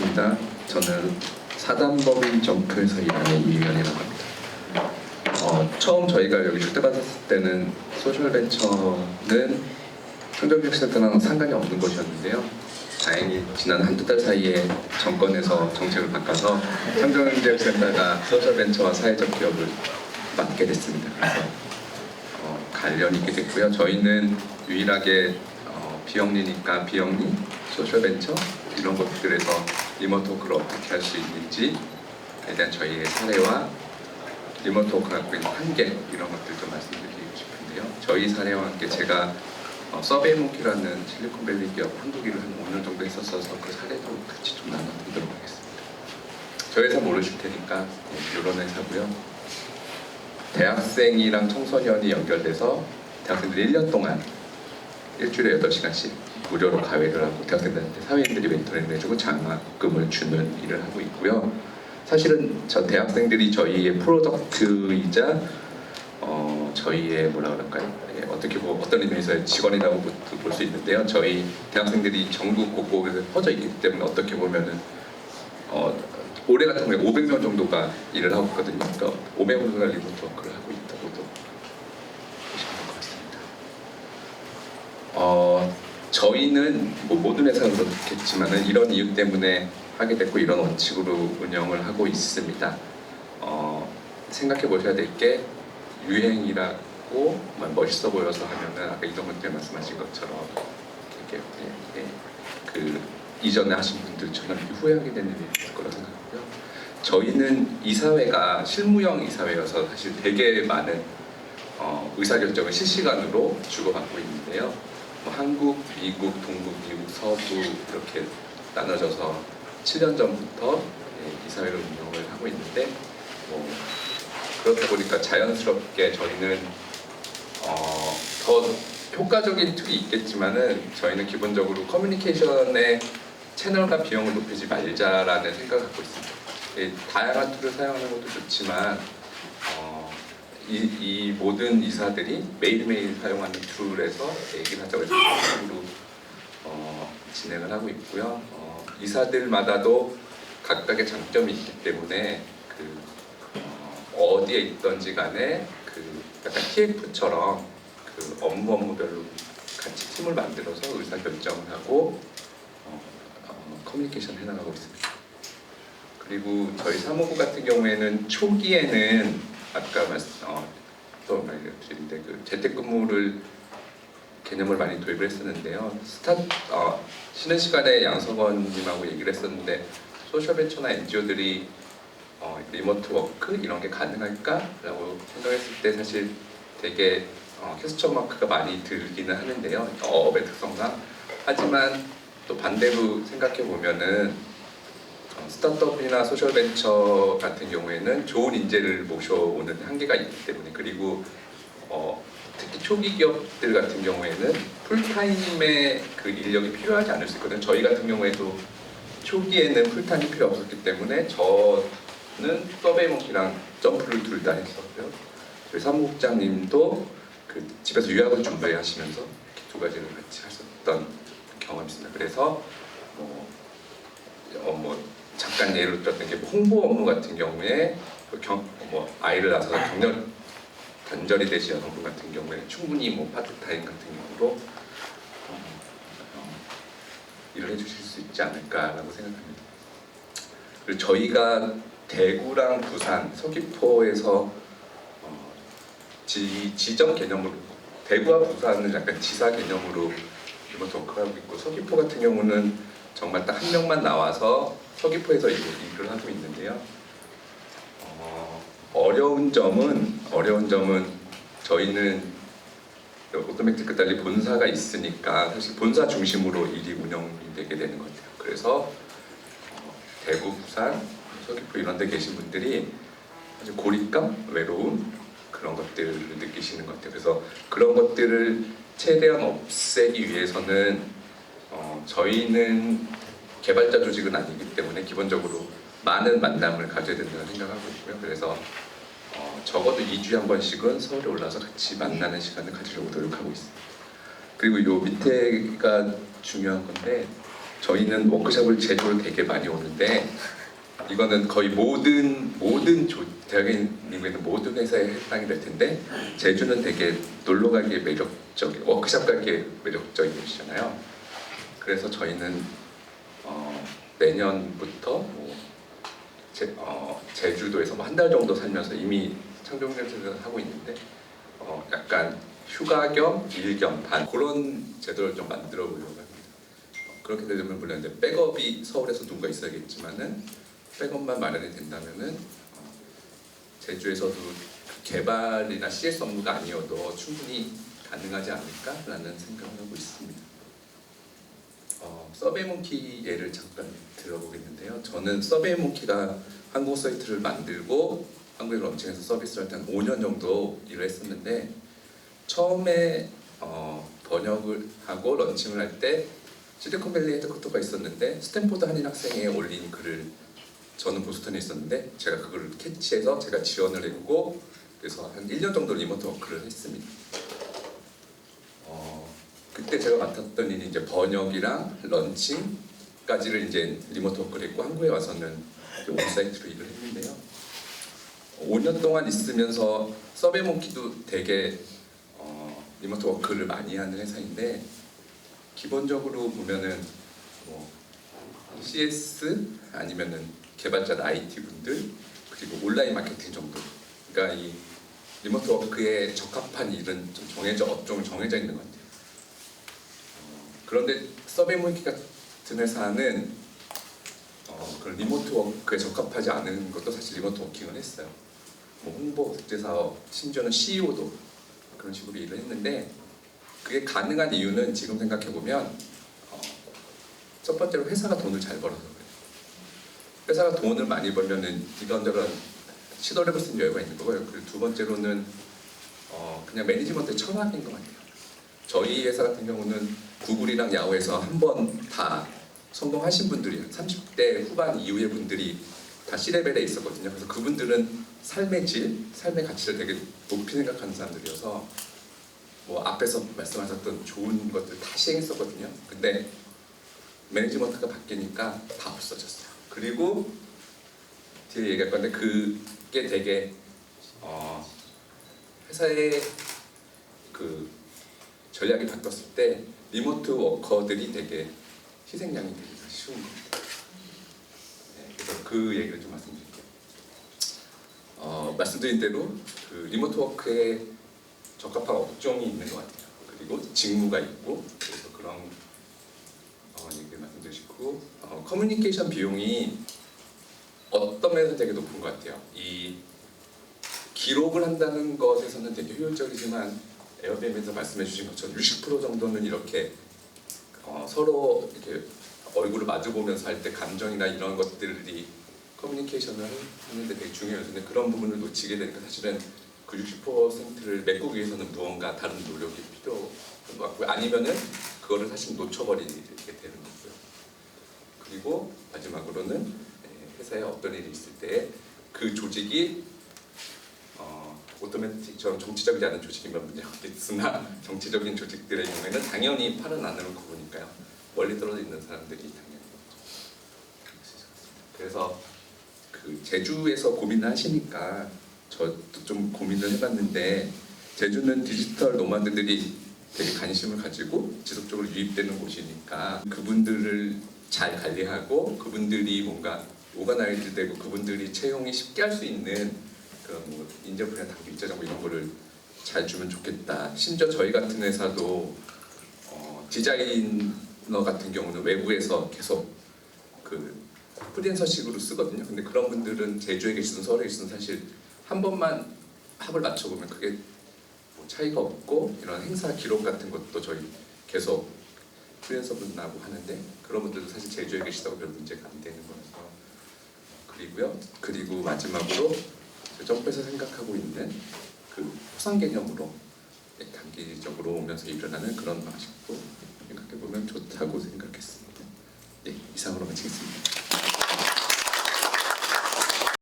반갑습니다. 저는 사단법인 점프에서 일하는 이유현이라고 합니다. 처음 저희가 여기 초대받았을 때는 소셜벤처는 청정지역센터랑 상관이 없는 곳이었는데요. 다행히 지난 한두 달 사이에 정권에서 정책을 바꿔서 청정지역센터가 소셜벤처와 사회적 기업을 맡게 됐습니다. 그래서 관련이 있게 됐고요. 저희는 유일하게 비영리니까 비영리, 소셜벤처 이런 것들에서 리모트 워크를 어떻게 할 수 있는지에 대한 저희의 사례와 리모트 워크를 갖고 있는 한계 이런 것들도 말씀드리고 싶은데요. 저희 사례와 함께 제가 서베이모키라는 실리콘밸리 기업 한국 일을 한 5년 정도 했었어서 그 사례도 같이 좀 나눠드리도록 하겠습니다. 저희 회사 모르실 테니까 이런 회사고요. 대학생이랑 청소년이 연결돼서 대학생들이 1년 동안 일주일에 8시간씩 무료로 가외를 하고 대학생들한테 사회인들이 멘토링을 해주고 장학금을 주는 일을 하고 있고요. 사실은 저 대학생들이 저희의 프로덕트이자 저희의 뭐라 그럴까요? 어떻게 어떤 의미에서 직원이라고 볼 수 있는데요. 저희 대학생들이 전국 곳곳에 퍼져 있기 때문에 어떻게 보면은 올해 같은 경우에 500명 정도가 일을 하고 있거든요. 그러니까 500명 정도가 리모트 워크를 하고 있다고도 보시면 될 것 같습니다. 저희는 모든 회사는 그렇겠지만은 이런 이유 때문에 하게 됐고 이런 원칙으로 운영을 하고 있습니다. 생각해 보셔야 될 게 유행이라고 멋있어 보여서 하면은 아까 이동근 때 말씀하신 것처럼 이렇게 그 이전에 하신 분들처럼 후회하게 되는 일이 있을 거라고 생각하고요. 저희는 이사회가 실무형 이사회여서 사실 되게 많은 의사결정을 실시간으로 주고받고 있는데요. 한국, 미국, 동북, 미국, 서부 이렇게 나눠져서 7년 전부터 이사회를 운영을 하고 있는데 그렇다 보니까 자연스럽게 저희는 더 효과적인 툴이 있겠지만은 저희는 기본적으로 커뮤니케이션의 채널과 비용을 높이지 말자라는 생각을 갖고 있습니다. 다양한 툴을 사용하는 것도 좋지만 이 모든 이사들이 매일매일 사용하는 툴에서 얘기를 하자고 해서 툴로 진행을 하고 있고요. 이사들마다도 각각의 장점이 있기 때문에 어디에 있던지 간에 약간 TF처럼 업무별로 같이 팀을 만들어서 의사결정을 하고 커뮤니케이션 해나가고 있습니다. 그리고 저희 사무부 같은 경우에는 초기에는 아까 또 말씀드린데 재택근무를 개념을 많이 도입을 했었는데요. 쉬는 시간에 양석원님하고 얘기를 했었는데 소셜벤처나 NGO들이 리모트 워크 이런 게 가능할까라고 생각했을 때 사실 되게 퀘스천 마크가 많이 들기는 하는데요. 업의 특성상. 하지만 또 반대로 생각해 보면은 스타트업이나 소셜벤처 같은 경우에는 좋은 인재를 모셔오는 한계가 있기 때문에 그리고 특히 초기 기업들 같은 경우에는 풀타임의 인력이 필요하지 않을 수 있거든요. 저희 같은 경우에도 초기에는 풀타임이 필요 없었기 때문에 저는 서베이모키랑 점프를 둘 다 했었고요. 저희 사무국장님도 집에서 유학을 준비하시면서 두 가지를 같이 하셨던 경험이 있습니다. 그래서 잠깐 예를 들었던 게 홍보 업무 같은 경우에 아이를 낳아서 단절이 되신 여성분 같은 경우에 충분히 파트타임 같은 경우로 일을 해주실 수 있지 않을까라고 생각합니다. 그리고 저희가 대구랑 부산, 서귀포에서 지점 개념으로 대구와 부산은 약간 지사 개념으로 리모트 워크를 하고 있고 서귀포 같은 경우는 정말 딱 한 명만 나와서 서귀포에서 일을 하고 있는데요. 어려운 점은 저희는 오토매틱과 달리 본사가 있으니까 사실 본사 중심으로 일이 운영이 되게 되는 것 같아요. 그래서 대구, 부산, 서귀포 이런 데 계신 분들이 아주 고립감, 외로움 그런 것들을 느끼시는 것 같아요. 그래서 그런 것들을 최대한 없애기 위해서는 저희는 개발자 조직은 아니기 때문에 기본적으로 많은 만남을 가져야 된다고 생각하고 있고요. 그래서 적어도 2주에 한 번씩은 서울에 올라서 같이 만나는 시간을 가지려고 노력하고 있습니다. 그리고 요 밑에가 중요한 건데 저희는 워크숍을 제주로 되게 많이 오는데 이거는 거의 모든 대학에 있는 모든 회사에 해당이 될 텐데 제주는 되게 놀러 가기에 매력적이 워크숍 가기에 매력적인 곳이잖아요. 그래서 저희는 내년부터 제주도에서 한 달 정도 살면서 이미 창조경제를 하고 있는데 약간 휴가 겸 일 겸 반 그런 제도를 좀 만들어 보려고 합니다. 그렇게 되면 물론 이제 백업이 서울에서 누군가 있어야겠지만은 백업만 마련이 된다면은 제주에서도 개발이나 CS 업무가 아니어도 충분히 가능하지 않을까라는 생각을 하고 있습니다. 서베이모키 예를 잠깐 들어보겠는데요. 저는 서베이모키가 한국 사이트를 만들고 한국에 런칭해서 서비스를 할 때 한 5년 정도 일을 했었는데 처음에 번역을 하고 런칭을 할 때 실리콘밸리 헤드쿼터가 있었는데 스탠포드 한인 학생이 올린 글을 저는 보스턴에 있었는데 제가 그걸 캐치해서 제가 지원을 했고 그래서 한 1년 정도 리모트 워크를 했습니다. 그때 제가 맡았던 일이 이제 번역이랑 런칭까지를 이제 리모트 워크를 했고 한국에 와서는 온사이트로 일을 했는데요. 5년 동안 있으면서 서베이모키도 되게 리모트 워크를 많이 하는 회사인데 기본적으로 보면은 CS 아니면은 개발자 IT 분들 그리고 온라인 마케팅 정도. 그러니까 이 리모트 워크에 적합한 일은 좀 업종은 정해져 있는 것 같아요. 그런데 서베이모키 같은 회사는 그런 리모트 워크에 적합하지 않은 것도 사실 리모트 워킹을 했어요. 홍보, 국제사업, 심지어는 CEO도 그런 식으로 일을 했는데 그게 가능한 이유는 지금 생각해보면 첫 번째로 회사가 돈을 잘 벌어서 그래요. 회사가 돈을 많이 벌면은 이런저런 시도를 해볼 수 있는 여유가 있는 거고요. 그리고 두 번째로는 그냥 매니지먼트의 철학인 것 같아요. 저희 회사 같은 경우는 구글이랑 야후에서 한 번 다 성공하신 분들이 30대 후반 이후의 분들이 다 C레벨에 있었거든요. 그래서 그분들은 삶의 질, 삶의 가치를 되게 높이 생각하는 사람들이어서 앞에서 말씀하셨던 좋은 것들 다 시행했었거든요. 근데 매니지먼트가 바뀌니까 다 없어졌어요. 그리고 뒤에 얘기할 건데 그게 되게 회사의 그 전략이 바뀌었을 때 리모트 워커들이 되게 희생양이 되기 쉬운 겁니다. 네, 그래서 그 얘기를 좀 말씀드릴게요. 말씀드린 대로 그 리모트 워크에 적합한 업종이 있는 것 같아요. 그리고 직무가 있고 그래서 그런 얘기를 말씀드리고 커뮤니케이션 비용이 어떤 면에서 되게 높은 것 같아요. 이 기록을 한다는 것에서는 되게 효율적이지만 에어비앤비에서 말씀해주신 것처럼 60% 정도는 이렇게 서로 이렇게 얼굴을 마주보면서 할 때 감정이나 이런 것들이 커뮤니케이션을 하는데 되게 중요해요. 근데 그런 부분을 놓치게 되니까 사실은 그 60%를 메꾸기 위해서는 무언가 다른 노력이 필요한 것 같고요. 아니면은 그거를 사실 놓쳐버리게 되는 거고요. 그리고 마지막으로는 회사에 어떤 일이 있을 때 그 조직이 오토매틱처럼 정치적이지 않은 조직이면 문제가 있으나 정치적인 조직들의 경우에는 당연히 팔은 안으로 굽으니까요. 멀리 떨어져 있는 사람들이 당연히 그래서 그 제주에서 고민을 하시니까 저도 좀 고민을 해봤는데 제주는 디지털 노마드들이 되게 관심을 가지고 지속적으로 유입되는 곳이니까 그분들을 잘 관리하고 그분들이 뭔가 오가나이즈 되고 그분들이 채용이 쉽게 할 수 있는 그런 인재풀이나 당구 입자정보 이런 거를 잘 주면 좋겠다. 심지어 저희 같은 회사도 디자이너 같은 경우는 외부에서 계속 그 프리랜서식으로 쓰거든요. 근데 그런 분들은 제주에 계시든 서울에 계시든 사실 한 번만 합을 맞춰보면 그게 뭐 차이가 없고 이런 행사 기록 같은 것도 저희 계속 프리랜서 분하고 하는데 그런 분들도 사실 제주에 계시다고 별 문제가 안 되는 거라서 그리고 마지막으로 정부에서 생각하고 있는 그 포상 개념으로 단기적으로 오면서 일어나는 그런 방식도 생각해 보면 좋다고 생각했습니다. 네, 이상으로 마치겠습니다.